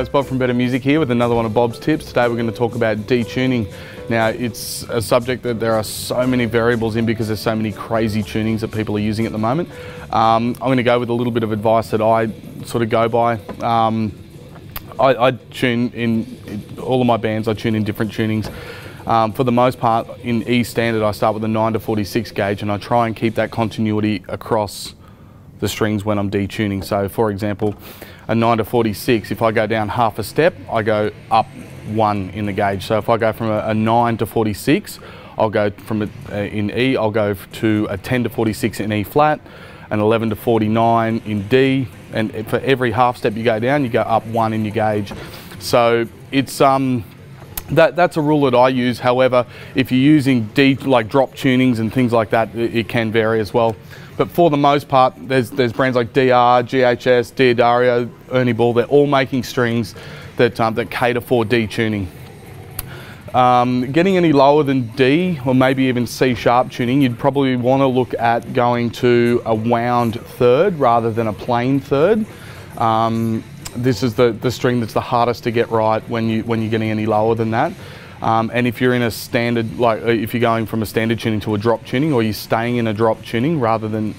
guys, Bob from Better Music here with another one of Bob's tips. Today we're going to talk about detuning. Now it's a subject that there are so many variables in because there's so many crazy tunings that people are using at the moment. I'm going to go with a little bit of advice that I sort of go by. I tune in all of my bands, I tune in different tunings. For the most part in E standard I start with a 9 to 46 gauge and I try and keep that continuity across the strings when I'm detuning. So for example, a 9 to 46, if I go down half a step, I go up 1 in the gauge. So if I go from a 9 to 46, I'll go from in E, I'll go to a 10 to 46 in E flat, an 11 to 49 in D, and for every half step you go down, you go up 1 in your gauge. So it's that's a rule that I use. However, if you're using like drop tunings and things like that, it can vary as well. But for the most part, there's brands like DR, GHS, Diodario, Ernie Ball. They're all making strings that cater for detuning. Getting any lower than D or maybe even C sharp tuning, you'd probably want to look at going to a wound third rather than a plain third. This is the string that's the hardest to get right when you're getting any lower than that. And if you're in a standard, like if you're going from a standard tuning to a drop tuning, or you're staying in a drop tuning rather than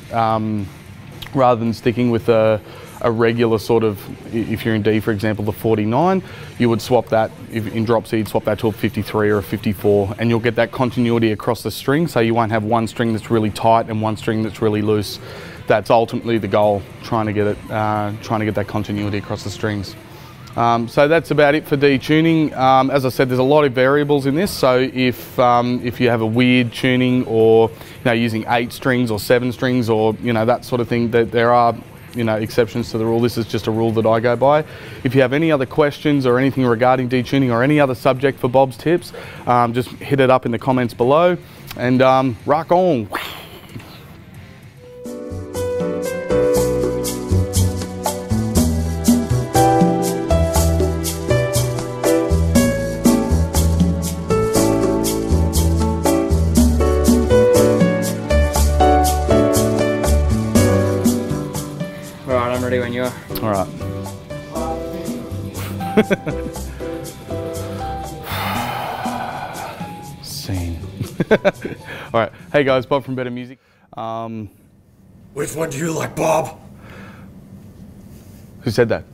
sticking with a regular sort of, if you're in D, for example, the 49, you would swap that, if in drop C, you'd swap that to a 53 or a 54, and you'll get that continuity across the string, so you won't have one string that's really tight and one string that's really loose. That's ultimately the goal, trying to get that continuity across the strings. So that's about it for detuning. As I said, there's a lot of variables in this. So if you have a weird tuning, or using 8 strings or 7 strings, or that sort of thing, that there are exceptions to the rule. This is just a rule that I go by. If you have any other questions or anything regarding detuning or any other subject for Bob's tips, just hit it up in the comments below, and rock on. Alright, I'm ready when you are. Alright. Scene. Alright, hey guys, Bob from Better Music. Which one do you like, Bob? Who said that?